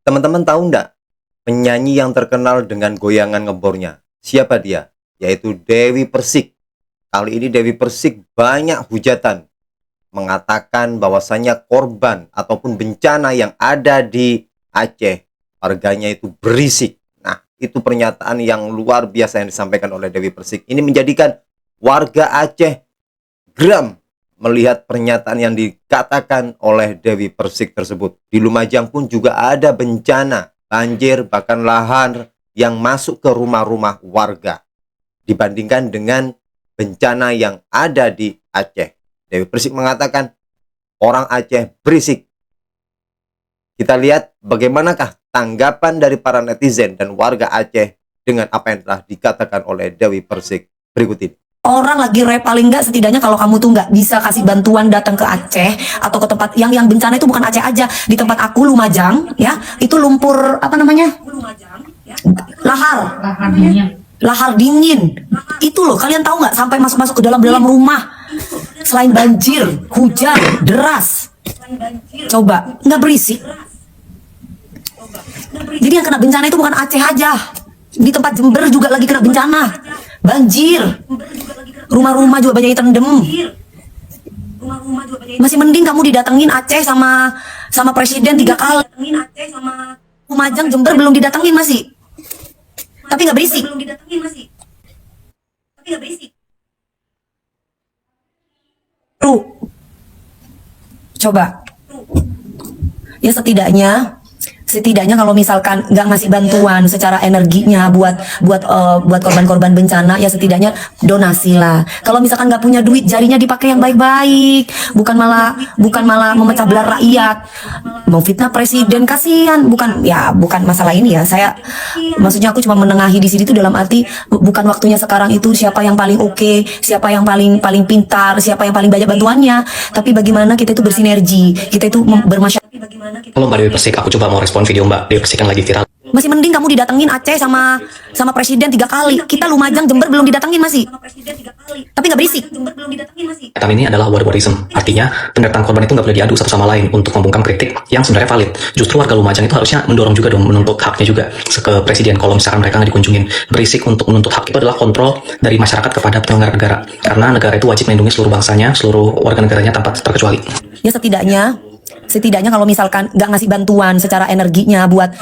Teman-teman tahu nggak penyanyi yang terkenal dengan goyangan ngebornya? Siapa dia? Yaitu Dewi Persik. Kali ini Dewi Persik banyak hujatan mengatakan bahwasanya korban ataupun bencana yang ada di Aceh harganya itu berisik. Nah, itu pernyataan yang luar biasa yang disampaikan oleh Dewi Persik. Ini menjadikan warga Aceh geram melihat pernyataan yang dikatakan oleh Dewi Persik tersebut. Di Lumajang pun juga ada bencana banjir, bahkan lahar yang masuk ke rumah-rumah warga dibandingkan dengan bencana yang ada di Aceh. Dewi Persik mengatakan orang Aceh berisik. Kita lihat bagaimanakah tanggapan dari para netizen dan warga Aceh dengan apa yang telah dikatakan oleh Dewi Persik berikut ini. Orang lagi rap, paling nggak setidaknya kalau kamu tuh nggak bisa kasih bantuan datang ke Aceh atau ke tempat yang bencana itu bukan Aceh aja. Di tempat aku Lumajang ya, itu lumpur apa namanya? Lahar dingin. Itu loh, kalian tahu nggak, sampai masuk ke dalam rumah. Selain banjir, hujan deras. Coba, nggak berisik. Jadi yang kena bencana itu bukan Aceh aja. Di tempat Jember juga lagi kena bencana. Banjir. Rumah-rumah juga banyak yang terendam. Masih mending kamu didatengin Aceh sama presiden 3 kali. Lumajang, Jember belum didatengin masih. Tapi nggak berisik. Coba. Ya setidaknya kalau misalkan nggak ngasih bantuan secara energinya buat korban-korban bencana, ya setidaknya donasi lah. Kalau misalkan nggak punya duit, jarinya dipakai yang baik-baik, bukan malah memecah belah rakyat, mau fitnah presiden, kasihan. Bukan masalah ini ya. Maksudnya aku cuma menengahi di sini tuh dalam arti bukan waktunya sekarang itu siapa yang paling oke, siapa yang paling pintar, siapa yang paling banyak bantuannya, tapi bagaimana kita itu bersinergi, kita itu bermasyarakat. Halo Mbak Dewi Persik, aku coba mau respon video Mbak Dewi Persik yang lagi viral. Masih mending kamu didatengin Aceh sama presiden 3 kali. Kita Lumajang, Jember belum didatengin masih. Tapi nggak berisik. Kami ini adalah warism, artinya penderitaan korban itu nggak boleh diadu satu sama lain untuk membungkam kritik yang sebenarnya valid. Justru warga Lumajang itu harusnya mendorong juga dong, menuntut haknya juga ke presiden. Kalau misalkan mereka nggak dikunjungin, berisik untuk menuntut hak itu adalah kontrol dari masyarakat kepada penyelenggara negara. Karena negara itu wajib melindungi seluruh bangsanya, seluruh warga negaranya tanpa terkecuali. Ya setidaknya kalau misalkan nggak ngasih bantuan secara energinya buat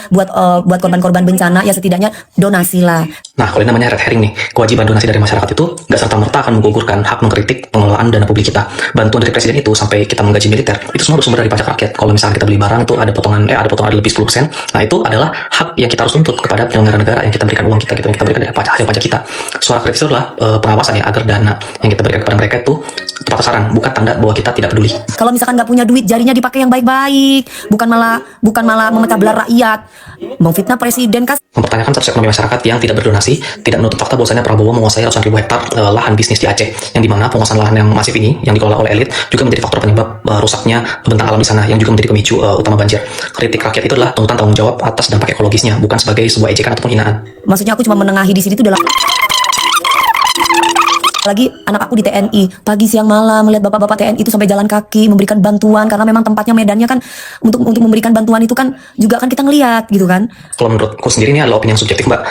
korban-korban bencana, ya setidaknya donasi lah. Nah, kalau ini namanya red herring nih, kewajiban donasi dari masyarakat itu nggak serta-merta akan menggugurkan hak mengkritik pengelolaan dana publik kita. Bantuan dari presiden itu sampai kita menggaji militer, itu semua bersumber dari pajak rakyat. Kalau misalnya kita beli barang itu ada potongan lebih 10%, nah itu adalah hak yang kita harus tuntut kepada penyelenggara negara yang kita berikan uang kita, yang kita berikan dari hasil pajak kita. Suara kritis itu adalah pengawasan ya, agar dana yang kita berikan kepada mereka itu tepat sasaran, bukan tanda bahwa kita tidak peduli. Kalau misalkan nggak punya duit, jarinya dipakai yang baik-baik, bukan malah memecah belah rakyat, mau fitnah presiden. Mempertanyakan status ekonomi masyarakat yang tidak berdonasi, tidak menutup fakta bahwasanya Prabowo menguasai ratusan ribu hektar lahan bisnis di Aceh, yang dimana penguasaan lahan yang masif ini yang dikelola oleh elit juga menjadi faktor penyebab rusaknya bentang alam di sana, yang juga menjadi pemicu utama banjir. Kritik rakyat itu adalah tuntutan tanggung jawab atas dampak ekologisnya, bukan sebagai sebuah ejekan ataupun hinaan. Maksudnya aku cuma menengahi di sini tuh dalam lagi anak aku di TNI, pagi siang malam melihat bapak-bapak TNI itu sampai jalan kaki memberikan bantuan, karena memang tempatnya medannya kan untuk memberikan bantuan itu kan juga kan kita ngelihat gitu kan. Kalau menurutku sendiri ini adalah opini yang subjektif Mbak.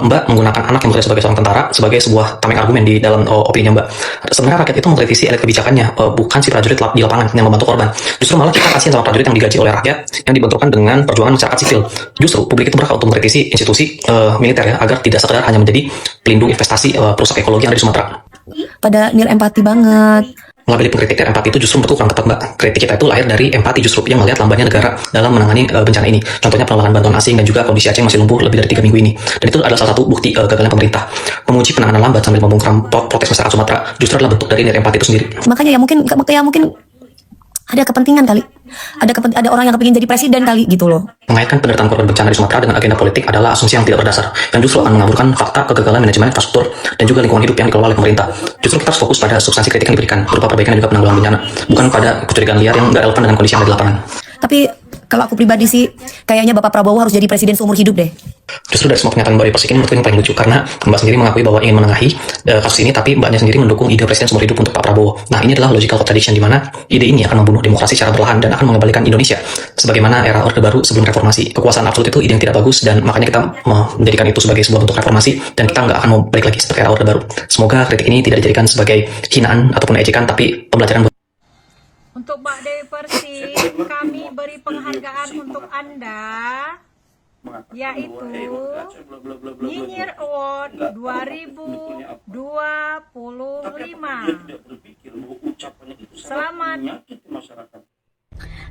Mbak menggunakan anak yang bekerja sebagai seorang tentara sebagai sebuah tameng argumen di dalam opininya Mbak. Sebenarnya rakyat itu mengkritisi elit kebijakannya, bukan si prajurit di lapangan yang membantu korban. Justru malah kita kasihan sama prajurit yang digaji oleh rakyat yang dibenturkan dengan perjuangan masyarakat sipil. Justru publik itu berhak untuk mengkritisi institusi militer ya, agar tidak sekedar hanya menjadi pelindung investasi perusak ekologi yang ada di Sumatera. Pada nil empati banget. Melabeli pengkritik dari empati itu justru menurutku kurang tepat Mbak. Kritik kita itu lahir dari empati justru yang melihat lambannya negara dalam menangani bencana ini. Contohnya penolakan bantuan asing dan juga kondisi Aceh masih lumpuh lebih dari 3 minggu ini. Dan itu adalah salah satu bukti gagalnya pemerintah. Memuji penanganan lambat sambil membungkam protes masyarakat Sumatera justru adalah bentuk dari nil empati itu sendiri. Makanya ya mungkin ada kepentingan kali. Ada orang yang kepingin jadi presiden kali gitu loh. Mengaitkan penderitaan korban bencana di Sumatera dengan agenda politik adalah asumsi yang tidak berdasar, yang justru akan mengaburkan fakta kegagalan manajemen infrastruktur dan juga lingkungan hidup yang dikelola oleh pemerintah. Justru kita harus fokus pada substansi kritik yang diberikan berupa perbaikan dan juga penanggulangan bencana, bukan pada kecurigaan liar yang nggak relevan dengan kondisi yang ada di lapangan. Tapi kalau aku pribadi sih, kayaknya Bapak Prabowo harus jadi presiden seumur hidup deh. Justru dari semua pernyataan Mbak Dewi Persik ini menurutku yang paling lucu, karena Mbak sendiri mengakui bahwa ingin menengahi kasus ini, tapi Mbaknya sendiri mendukung ide presiden seumur hidup untuk Pak Prabowo. Nah, ini adalah logical contradiction di mana ide ini akan membunuh demokrasi secara perlahan dan akan mengembalikan Indonesia sebagaimana era Orde Baru sebelum reformasi. Kekuasaan absolut itu ide yang tidak bagus, dan makanya kita menjadikan itu sebagai sebuah bentuk reformasi, dan kita nggak akan mau balik lagi seperti era Orde Baru. Semoga kritik ini tidak dijadikan sebagai hinaan ataupun ejekan, tapi pembelajaran. Untuk Mbak Dewi Persik, kami beri penghargaan untuk Anda, yaitu Nyinyir Award 2025. Selamat.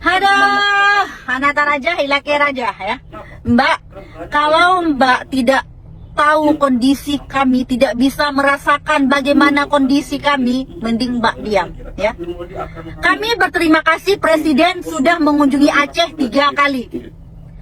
Aduh, Hanata Raja, Hilake Raja ya. Mbak, kalau Mbak tidak tahu kondisi kami, tidak bisa merasakan bagaimana kondisi kami, mending Mbak diam ya. Kami berterima kasih Presiden sudah mengunjungi Aceh 3 kali.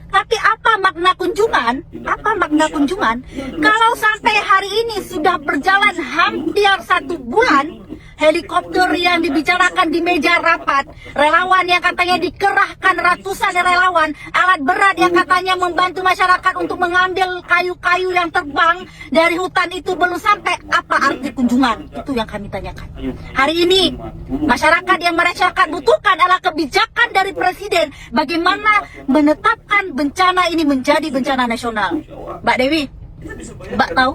Tapi apa makna kunjungan? Apa makna kunjungan? Kalau sampai hari ini sudah berjalan hampir 1 bulan, helikopter yang dibicarakan di meja rapat, relawan yang katanya dikerahkan ratusan relawan, alat berat yang katanya membantu masyarakat untuk mengambil kayu-kayu yang terbang dari hutan itu belum sampai. Apa arti kunjungan? Itu yang kami tanyakan. Hari ini masyarakat yang masyarakat butuhkan adalah kebijakan dari Presiden bagaimana menetapkan bencana ini menjadi bencana nasional. Mbak Dewi, Mbak tahu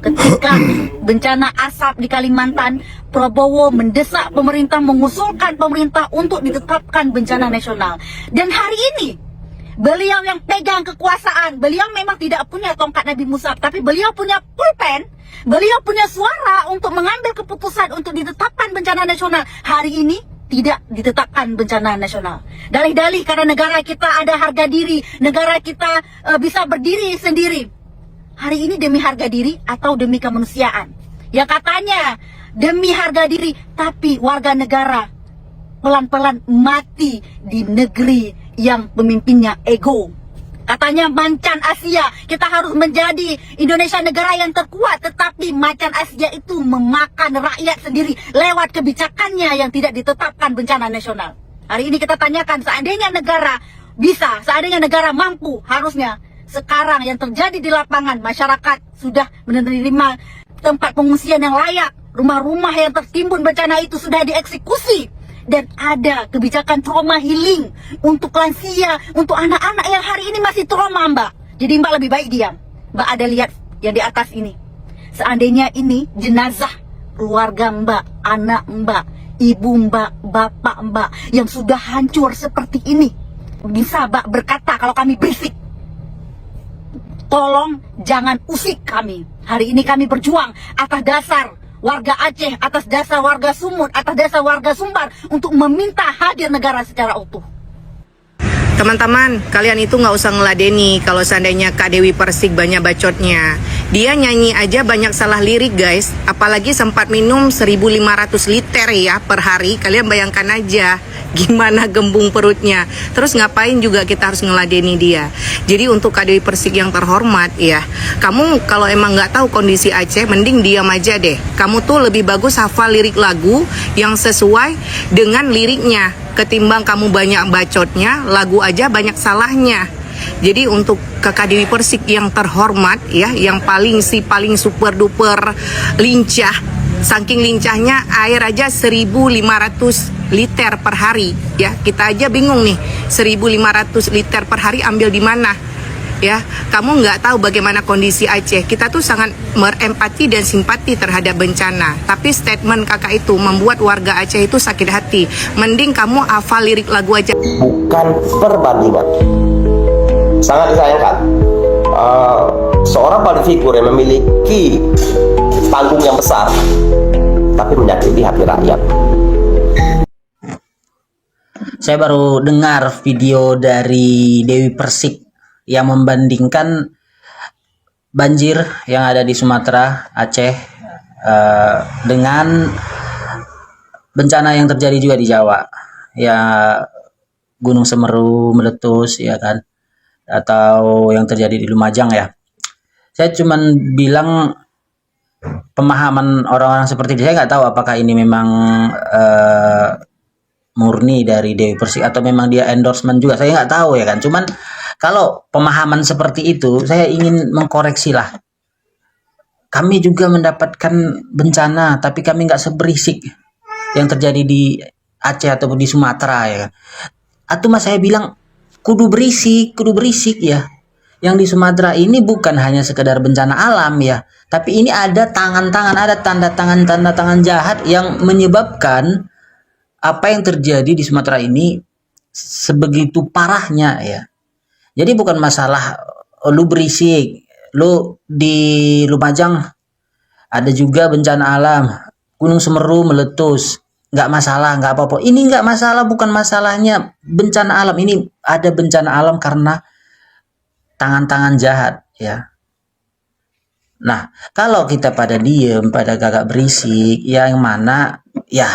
ketika bencana asap di Kalimantan, Prabowo mendesak pemerintah, mengusulkan pemerintah untuk ditetapkan bencana nasional. Dan hari ini beliau yang pegang kekuasaan, beliau memang tidak punya tongkat Nabi Musa, tapi beliau punya pulpen, beliau punya suara untuk mengambil keputusan untuk ditetapkan bencana nasional. Hari ini tidak ditetapkan bencana nasional. Dalih-dalih karena negara kita ada harga diri, negara kita bisa berdiri sendiri. Hari ini demi harga diri atau demi kemanusiaan? Yang katanya demi harga diri, tapi warga negara pelan-pelan mati di negeri yang pemimpinnya ego. Katanya macan Asia, kita harus menjadi Indonesia negara yang terkuat, tetapi macan Asia itu memakan rakyat sendiri lewat kebijakannya yang tidak ditetapkan bencana nasional. Hari ini kita tanyakan, seandainya negara bisa, seandainya negara mampu, harusnya sekarang yang terjadi di lapangan, masyarakat sudah menerima tempat pengungsian yang layak, rumah-rumah yang tertimbun bencana itu sudah dieksekusi, dan ada kebijakan trauma healing untuk lansia, untuk anak-anak yang hari ini masih trauma, Mbak. Jadi Mbak lebih baik diam. Mbak ada lihat yang di atas ini, seandainya ini jenazah keluarga Mbak, anak Mbak, ibu Mbak, bapak Mbak yang sudah hancur seperti ini, bisa Mbak berkata kalau kami berisik? Tolong jangan usik kami. Hari ini kami berjuang atas dasar warga Aceh, atas dasar warga Sumut, atas dasar warga Sumbar untuk meminta hadir negara secara utuh. Teman-teman, kalian itu nggak usah ngeladeni kalau seandainya Kak Dewi Persik banyak bacotnya. Dia nyanyi aja banyak salah lirik guys, apalagi sempat minum 1.500 liter ya per hari. Kalian bayangkan aja gimana gembung perutnya. Terus ngapain juga kita harus ngeladeni dia. Jadi untuk Kak Dewi Persik yang terhormat ya, kamu kalau emang nggak tahu kondisi Aceh, mending diam aja deh. Kamu tuh lebih bagus hafal lirik lagu yang sesuai dengan liriknya, ketimbang kamu banyak bacotnya, lagu aja banyak salahnya. Jadi untuk Kakak Dewi Persik yang terhormat ya, yang paling super duper lincah, saking lincahnya air aja 1.500 liter per hari ya. Kita aja bingung nih, 1.500 liter per hari ambil di mana? Ya, kamu nggak tahu bagaimana kondisi Aceh. Kita tuh sangat berempati dan simpati terhadap bencana. Tapi statement kakak itu membuat warga Aceh itu sakit hati. Mending kamu hafal lirik lagu aja. Bukan perbandingan. Sangat disayangkan. Seorang public figure yang memiliki panggung yang besar, tapi menyakiti hati rakyat. Saya baru dengar video dari Dewi Persik yang membandingkan banjir yang ada di Sumatera, Aceh dengan bencana yang terjadi juga di Jawa, ya Gunung Semeru meletus ya kan, atau yang terjadi di Lumajang ya. Saya cuman bilang pemahaman orang-orang seperti ini, saya nggak tahu apakah ini memang murni dari Dewi Persik atau memang dia endorsement juga, saya nggak tahu ya kan. Cuman kalau pemahaman seperti itu, saya ingin mengkoreksi lah. Kami juga mendapatkan bencana, tapi kami nggak seberisik yang terjadi di Aceh ataupun di Sumatera ya kan. Atau mas saya bilang kudu berisik ya. Yang di Sumatera ini bukan hanya sekedar bencana alam ya, tapi ini ada tangan-tangan, ada tanda tangan jahat yang menyebabkan apa yang terjadi di Sumatera ini sebegitu parahnya ya. Jadi bukan masalah lu berisik, lu di Lumajang ada juga bencana alam, Gunung Semeru meletus, nggak masalah, nggak apa-apa. Ini nggak masalah, bukan masalahnya bencana alam. Ini ada bencana alam karena tangan-tangan jahat ya. Nah, kalau kita pada diem, pada gagak berisik, yang mana ya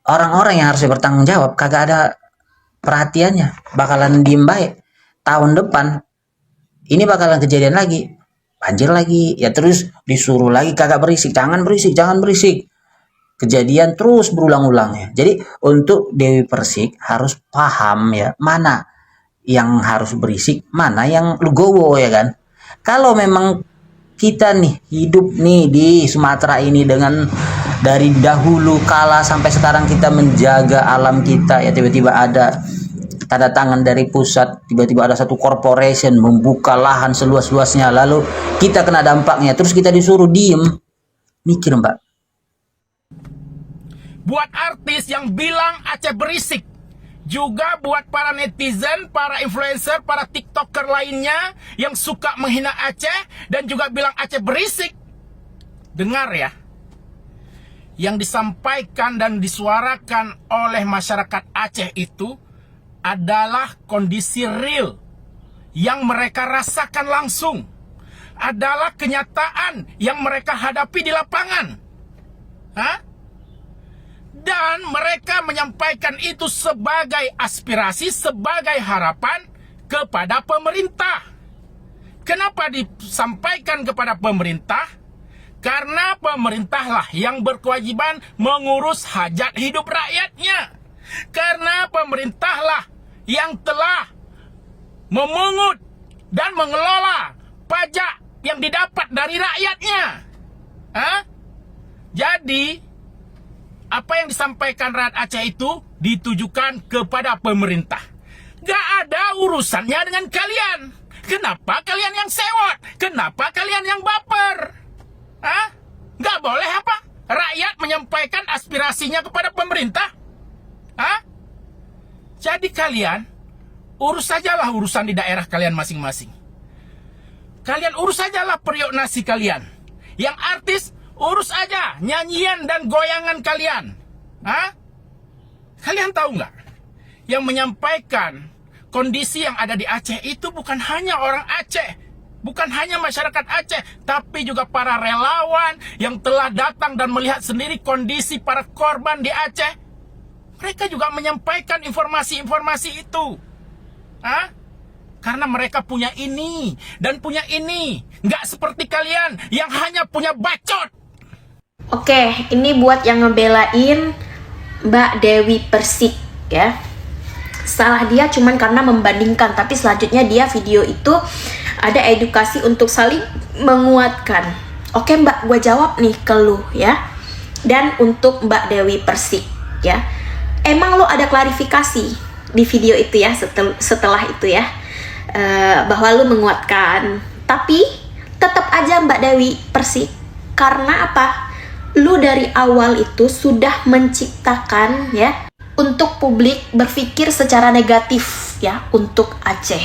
orang-orang yang harusnya bertanggung jawab kagak ada perhatiannya, bakalan diem baik. Tahun depan ini bakalan kejadian lagi, banjir lagi ya, terus disuruh lagi kagak berisik, jangan berisik. Kejadian terus berulang-ulang ya. Jadi untuk Dewi Persik harus paham ya, mana yang harus berisik, mana yang legowo ya kan. Kalau memang kita nih hidup nih di Sumatera ini dengan dari dahulu kala sampai sekarang kita menjaga alam kita ya, tiba-tiba ada tanda tangan dari pusat, tiba-tiba ada satu corporation membuka lahan seluas-luasnya, lalu kita kena dampaknya, terus kita disuruh diem. Mikir mbak. Buat artis yang bilang Aceh berisik, juga buat para netizen, para influencer, para tiktoker lainnya yang suka menghina Aceh dan juga bilang Aceh berisik. Dengar ya, yang disampaikan dan disuarakan oleh masyarakat Aceh itu adalah kondisi real yang mereka rasakan langsung, adalah kenyataan yang mereka hadapi di lapangan. Dan mereka menyampaikan itu sebagai aspirasi, sebagai harapan kepada pemerintah. Kenapa disampaikan kepada pemerintah? Karena pemerintahlah yang berkewajiban mengurus hajat hidup rakyatnya. Karena pemerintahlah yang telah memungut dan mengelola pajak yang didapat dari rakyatnya. Jadi, apa yang disampaikan rakyat Aceh itu ditujukan kepada pemerintah. Gak ada urusannya dengan kalian. Kenapa kalian yang sewot? Kenapa kalian yang baper? Gak boleh apa? Rakyat menyampaikan aspirasinya kepada pemerintah? Jadi kalian urus sajalah urusan di daerah kalian masing-masing. Kalian urus sajalah periuk nasi kalian. Yang artis urus aja nyanyian dan goyangan kalian. Kalian tahu nggak? Yang menyampaikan kondisi yang ada di Aceh itu bukan hanya orang Aceh, bukan hanya masyarakat Aceh, tapi juga para relawan yang telah datang dan melihat sendiri kondisi para korban di Aceh. Mereka juga menyampaikan informasi-informasi itu. Karena mereka punya ini dan punya ini. Nggak seperti kalian yang hanya punya bacot. Oke, ini buat yang ngebelain Mbak Dewi Persik ya. Salah dia cuman karena membandingkan, tapi selanjutnya dia video itu ada edukasi untuk saling menguatkan. Oke Mbak, gue jawab nih ke lu ya. Dan untuk Mbak Dewi Persik ya, emang lo ada klarifikasi di video itu ya, setelah itu ya, bahwa lo menguatkan. Tapi tetap aja Mbak Dewi Persik, karena apa? Lu dari awal itu sudah menciptakan ya untuk publik berpikir secara negatif ya untuk Aceh.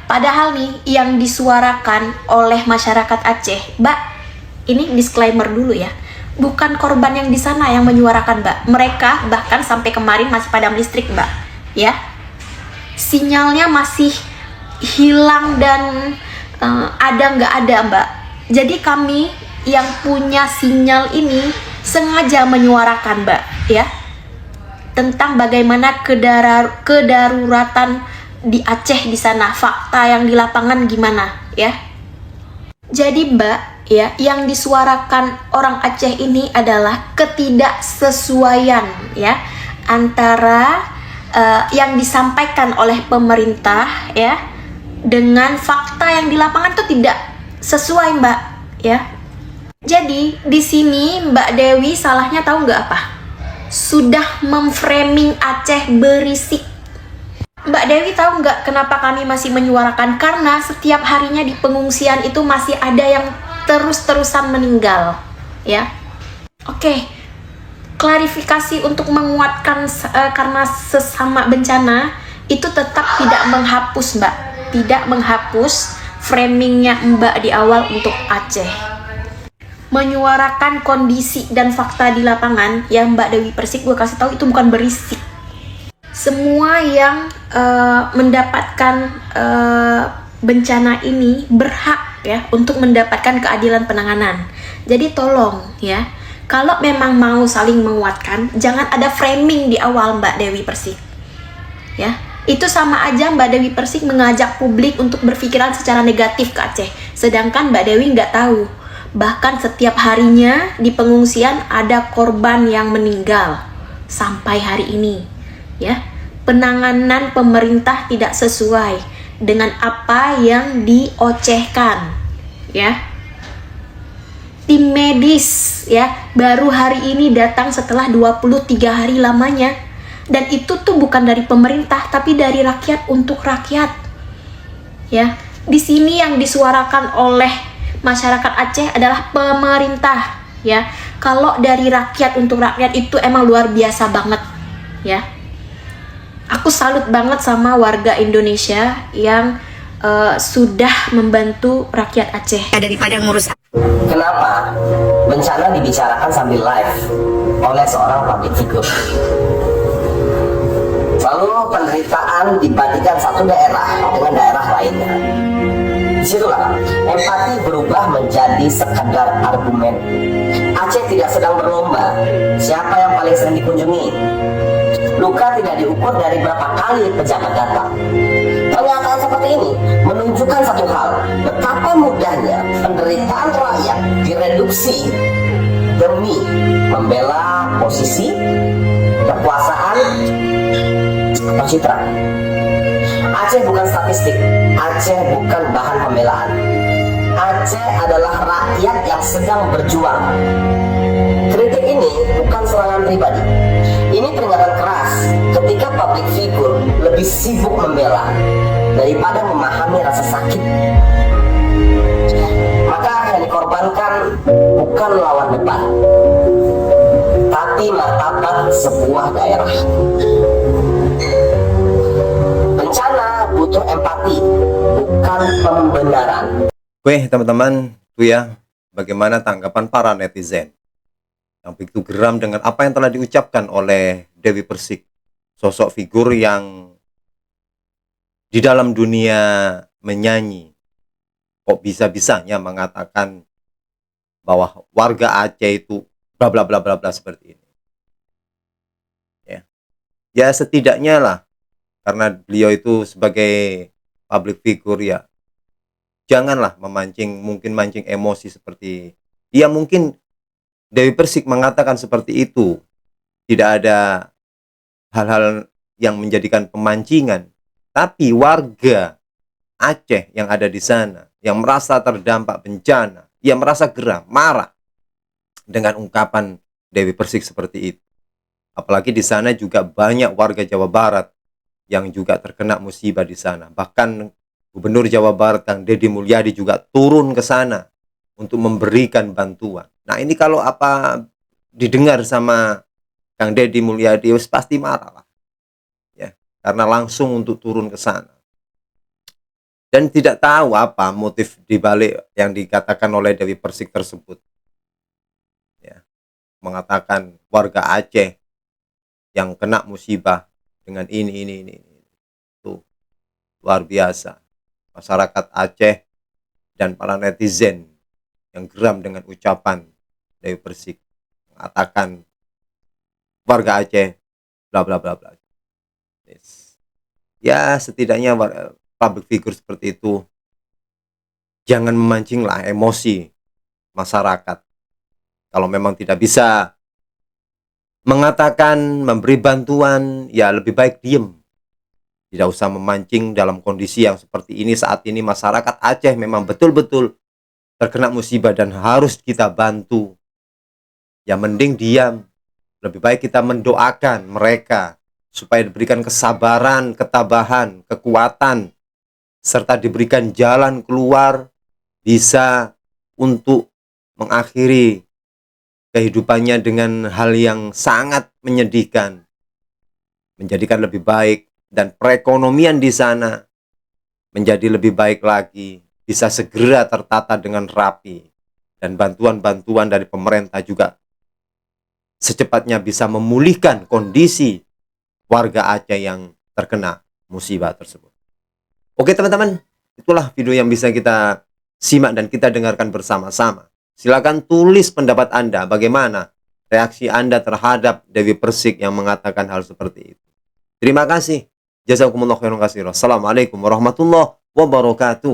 Padahal nih yang disuarakan oleh masyarakat Aceh, Mbak, ini disclaimer dulu ya, bukan korban yang di sana yang menyuarakan Mbak. Mereka bahkan sampai kemarin masih padam listrik Mbak ya. Sinyalnya masih hilang dan ada nggak ada Mbak. Jadi kami yang punya sinyal ini sengaja menyuarakan Mbak ya, tentang bagaimana kedaruratan di Aceh di sana, fakta yang di lapangan gimana ya. Jadi Mbak ya, yang disuarakan orang Aceh ini adalah ketidaksesuaian ya antara yang disampaikan oleh pemerintah ya dengan fakta yang di lapangan tuh tidak sesuai, Mbak, ya. Jadi di sini Mbak Dewi salahnya tahu nggak apa? Sudah memframing Aceh berisik. Mbak Dewi tahu nggak kenapa kami masih menyuarakan? Karena setiap harinya di pengungsian itu masih ada yang terus-terusan meninggal, ya. Oke, klarifikasi untuk menguatkan karena sesama bencana itu tetap tidak menghapus, Mbak, tidak menghapus framingnya Mbak di awal untuk Aceh. Menyuarakan kondisi dan fakta di lapangan, ya Mbak Dewi Persik, gue kasih tahu itu bukan berisik. Semua yang mendapatkan bencana ini berhak ya untuk mendapatkan keadilan penanganan. Jadi tolong ya, kalau memang mau saling menguatkan, jangan ada framing di awal Mbak Dewi Persik. Ya, itu sama aja Mbak Dewi Persik mengajak publik untuk berpikiran secara negatif ke Aceh. Sedangkan Mbak Dewi nggak tahu, bahkan setiap harinya di pengungsian ada korban yang meninggal sampai hari ini. Ya, penanganan pemerintah tidak sesuai dengan apa yang diocehkan. Ya, tim medis ya baru hari ini datang setelah 23 hari lamanya, dan itu tuh bukan dari pemerintah tapi dari rakyat untuk rakyat. Ya, di sini yang disuarakan oleh masyarakat Aceh adalah pemerintah ya. Kalau dari rakyat untuk rakyat itu emang luar biasa banget ya. Aku salut banget sama warga Indonesia yang sudah membantu rakyat Aceh. Daripada ngurus. Kenapa bencana dibicarakan sambil live oleh seorang public figure? Lalu penderitaan dibandingkan satu daerah dengan daerah lainnya. Disitulah empati berubah menjadi sekedar argumen. Aceh tidak sedang berlomba siapa yang paling sering dikunjungi. Luka tidak diukur dari berapa kali pejabat datang. Pernyataan seperti ini menunjukkan satu hal, betapa mudahnya penderitaan rakyat direduksi demi membela posisi, kekuasaan, atau citra. Aceh bukan statistik, Aceh bukan bahan pembelaan. Aceh adalah rakyat yang sedang berjuang. Kritik ini bukan serangan pribadi. Ini peringatan keras ketika public figure lebih sibuk membela daripada memahami rasa sakit. Maka yang dikorbankan bukan lawan depan, tapi martabat sebuah daerah. Bencana butuh empati, bukan pembenaran. Oke teman-teman, itu ya bagaimana tanggapan para netizen yang begitu geram dengan apa yang telah diucapkan oleh Dewi Persik, sosok figur yang di dalam dunia menyanyi kok bisa-bisanya mengatakan bahwa warga Aceh itu bla bla bla bla bla seperti ini. Ya setidaknya lah, karena beliau itu sebagai public figure ya, janganlah mungkin mancing emosi seperti ya mungkin Dewi Persik mengatakan seperti itu, tidak ada hal-hal yang menjadikan pemancingan, tapi warga Aceh yang ada di sana, yang merasa terdampak bencana, yang merasa geram, marah dengan ungkapan Dewi Persik seperti itu. Apalagi di sana juga banyak warga Jawa Barat yang juga terkena musibah di sana. Bahkan Gubernur Jawa Barat Kang Deddy Mulyadi juga turun ke sana untuk memberikan bantuan. Nah ini kalau apa didengar sama Kang Deddy Mulyadi pasti marah lah ya, karena langsung untuk turun ke sana dan tidak tahu apa motif dibalik yang dikatakan oleh Dewi Persik tersebut ya, mengatakan warga Aceh yang kena musibah dengan ini tuh luar biasa. Masyarakat Aceh dan para netizen yang geram dengan ucapan Dewi Persik mengatakan warga Aceh bla bla bla bla. Yes. Ya setidaknya public figure seperti itu jangan memancinglah emosi masyarakat. Kalau memang tidak bisa mengatakan, memberi bantuan, ya lebih baik diem. Tidak usah memancing dalam kondisi yang seperti ini. Saat ini masyarakat Aceh memang betul-betul terkena musibah dan harus kita bantu. Ya mending diam. Lebih baik kita mendoakan mereka supaya diberikan kesabaran, ketabahan, kekuatan, serta diberikan jalan keluar bisa untuk mengakhiri kehidupannya dengan hal yang sangat menyedihkan, menjadikan lebih baik, dan perekonomian di sana menjadi lebih baik lagi, bisa segera tertata dengan rapi, dan bantuan-bantuan dari pemerintah juga secepatnya bisa memulihkan kondisi warga Aceh yang terkena musibah tersebut. Oke teman-teman, itulah video yang bisa kita simak dan kita dengarkan bersama-sama. Silakan tulis pendapat Anda, bagaimana reaksi Anda terhadap Dewi Persik yang mengatakan hal seperti itu. Terima kasih. Jazakumullah khairan katsira. Assalamualaikum warahmatullahi wabarakatuh.